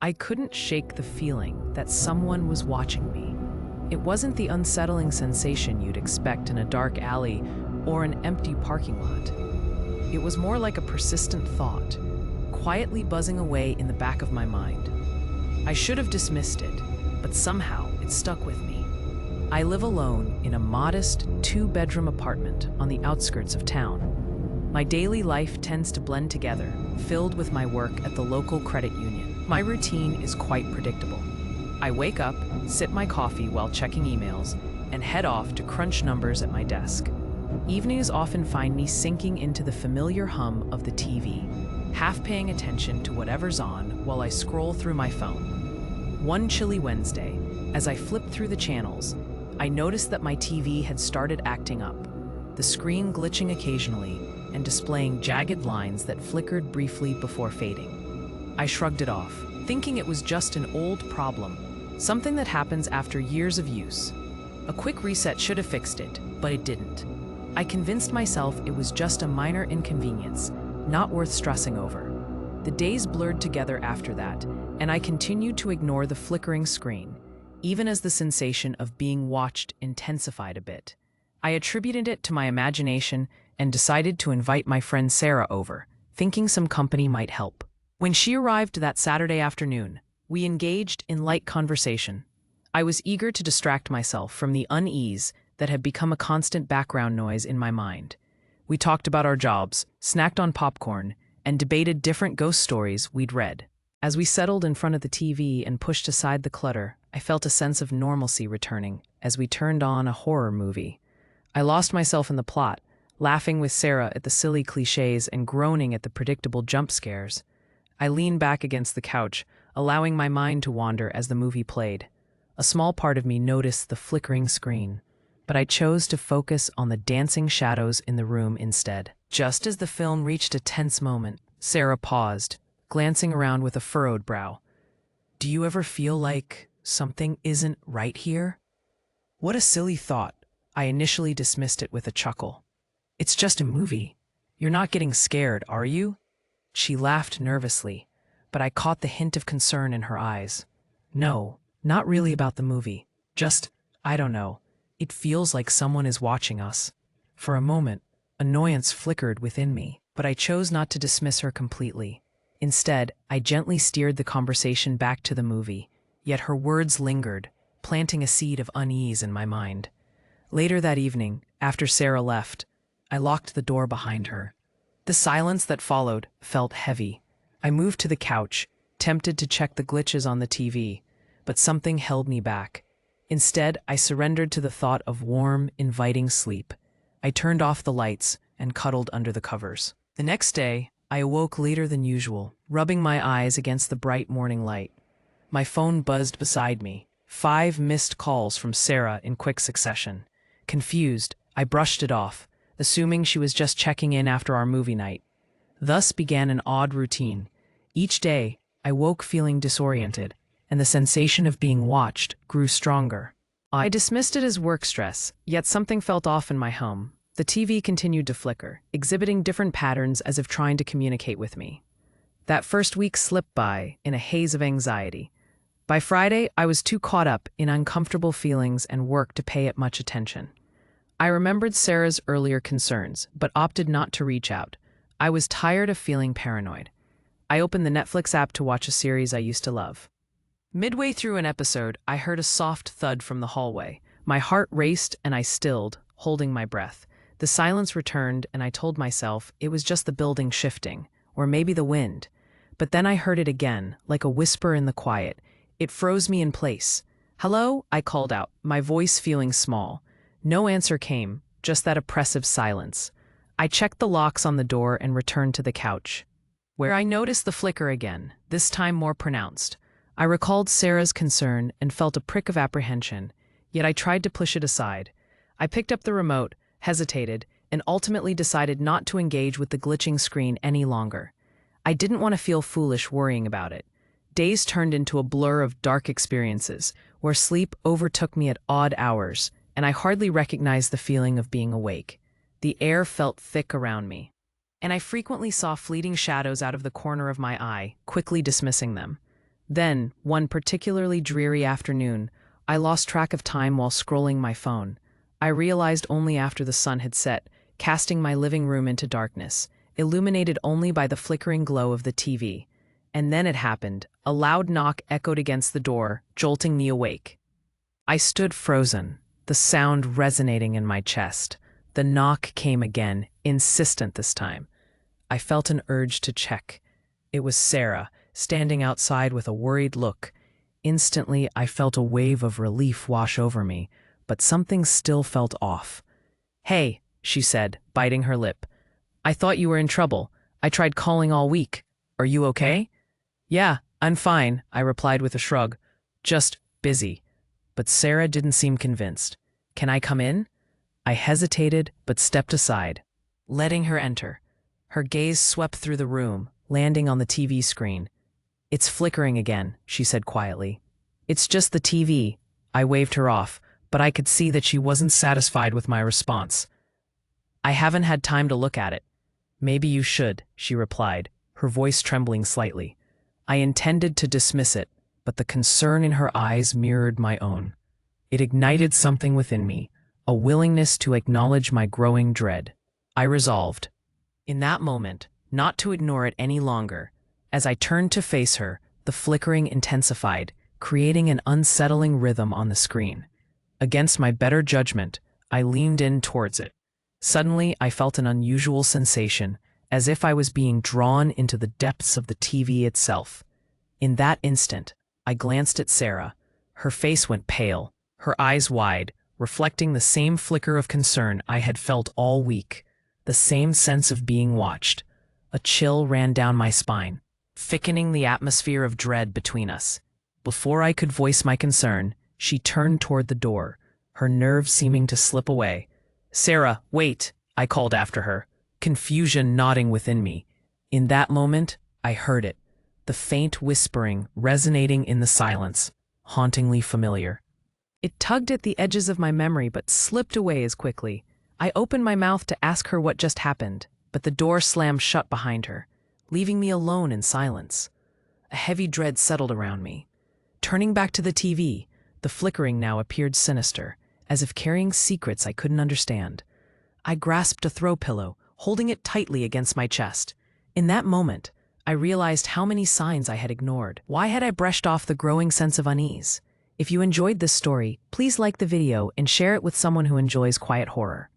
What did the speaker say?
I couldn't shake the feeling that someone was watching me. It wasn't the unsettling sensation you'd expect in a dark alley or an empty parking lot. It was more like a persistent thought, quietly buzzing away in the back of my mind. I should have dismissed it, but somehow it stuck with me. I live alone in a modest two-bedroom apartment on the outskirts of town. My daily life tends to blend together, filled with my work at the local credit union. My routine is quite predictable. I wake up, sip my coffee while checking emails, and head off to crunch numbers at my desk. Evenings often find me sinking into the familiar hum of the TV, half paying attention to whatever's on while I scroll through my phone. One chilly Wednesday, as I flipped through the channels, I noticed that my TV had started acting up, the screen glitching occasionally and displaying jagged lines that flickered briefly before fading. I shrugged it off, thinking it was just an old problem, something that happens after years of use. A quick reset should have fixed it, but it didn't. I convinced myself it was just a minor inconvenience, not worth stressing over. The days blurred together after that, and I continued to ignore the flickering screen, even as the sensation of being watched intensified a bit. I attributed it to my imagination and decided to invite my friend Sarah over, thinking some company might help. When she arrived that Saturday afternoon, we engaged in light conversation. I was eager to distract myself from the unease that had become a constant background noise in my mind. We talked about our jobs, snacked on popcorn, and debated different ghost stories we'd read. As we settled in front of the TV and pushed aside the clutter, I felt a sense of normalcy returning as we turned on a horror movie. I lost myself in the plot, laughing with Sarah at the silly cliches and groaning at the predictable jump scares. I leaned back against the couch, allowing my mind to wander as the movie played. A small part of me noticed the flickering screen, but I chose to focus on the dancing shadows in the room instead. Just as the film reached a tense moment, Sarah paused, glancing around with a furrowed brow. "Do you ever feel like something isn't right here?" What a silly thought. I initially dismissed it with a chuckle. "It's just a movie. You're not getting scared, are you?" She laughed nervously, but I caught the hint of concern in her eyes. "No, not really about the movie. Just, I don't know. It feels like someone is watching us." For a moment, annoyance flickered within me, but I chose not to dismiss her completely. Instead, I gently steered the conversation back to the movie, yet her words lingered, planting a seed of unease in my mind. Later that evening, after Sarah left, I locked the door behind her. The silence that followed felt heavy. I moved to the couch, tempted to check the glitches on the TV, but something held me back. Instead, I surrendered to the thought of warm, inviting sleep. I turned off the lights and cuddled under the covers. The next day, I awoke later than usual, rubbing my eyes against the bright morning light. My phone buzzed beside me, 5 missed calls from Sarah in quick succession. Confused, I brushed it off, assuming she was just checking in after our movie night. Thus began an odd routine. Each day, I woke feeling disoriented, and the sensation of being watched grew stronger. I dismissed it as work stress, yet something felt off in my home. The TV continued to flicker, exhibiting different patterns as if trying to communicate with me. That first week slipped by in a haze of anxiety. By Friday, I was too caught up in uncomfortable feelings and work to pay it much attention. I remembered Sarah's earlier concerns, but opted not to reach out. I was tired of feeling paranoid. I opened the Netflix app to watch a series I used to love. Midway through an episode, I heard a soft thud from the hallway. My heart raced and I stilled, holding my breath. The silence returned and I told myself it was just the building shifting, or maybe the wind. But then I heard it again, like a whisper in the quiet. It froze me in place. "Hello?" I called out, my voice feeling small. No answer came, just that oppressive silence. I checked the locks on the door and returned to the couch, where I noticed the flicker again, this time more pronounced. I recalled Sarah's concern and felt a prick of apprehension, yet I tried to push it aside. I picked up the remote, hesitated, and ultimately decided not to engage with the glitching screen any longer. I didn't want to feel foolish worrying about it. Days turned into a blur of dark experiences, where sleep overtook me at odd hours, and I hardly recognized the feeling of being awake. The air felt thick around me, and I frequently saw fleeting shadows out of the corner of my eye, quickly dismissing them. Then, one particularly dreary afternoon, I lost track of time while scrolling my phone. I realized only after the sun had set, casting my living room into darkness, illuminated only by the flickering glow of the TV. And then it happened. A loud knock echoed against the door, jolting me awake. I stood frozen, the sound resonating in my chest. The knock came again, insistent this time. I felt an urge to check. It was Sarah, standing outside with a worried look. Instantly, I felt a wave of relief wash over me, but something still felt off. "Hey," she said, biting her lip. "I thought you were in trouble. I tried calling all week. Are you okay?" "Yeah, I'm fine," I replied with a shrug. "Just busy." But Sarah didn't seem convinced. "Can I come in?" I hesitated, but stepped aside, letting her enter. Her gaze swept through the room, landing on the TV screen. "It's flickering again," she said quietly. "It's just the TV." I waved her off, but I could see that she wasn't satisfied with my response. "I haven't had time to look at it." "Maybe you should," she replied, her voice trembling slightly. I intended to dismiss it, but the concern in her eyes mirrored my own. It ignited something within me, a willingness to acknowledge my growing dread. I resolved, in that moment, not to ignore it any longer. As I turned to face her, the flickering intensified, creating an unsettling rhythm on the screen. Against my better judgment, I leaned in towards it. Suddenly, I felt an unusual sensation, as if I was being drawn into the depths of the TV itself. In that instant, I glanced at Sarah. Her face went pale, her eyes wide, reflecting the same flicker of concern I had felt all week, the same sense of being watched. A chill ran down my spine, thickening the atmosphere of dread between us. Before I could voice my concern, she turned toward the door, her nerves seeming to slip away. "Sarah, wait," I called after her, confusion knotting within me. In that moment, I heard it, the faint whispering resonating in the silence, hauntingly familiar. It tugged at the edges of my memory but slipped away as quickly. I opened my mouth to ask her what just happened, but the door slammed shut behind her, leaving me alone in silence. A heavy dread settled around me. Turning back to the TV, the flickering now appeared sinister, as if carrying secrets I couldn't understand. I grasped a throw pillow, holding it tightly against my chest. In that moment, I realized how many signs I had ignored. Why had I brushed off the growing sense of unease? If you enjoyed this story, please like the video and share it with someone who enjoys quiet horror.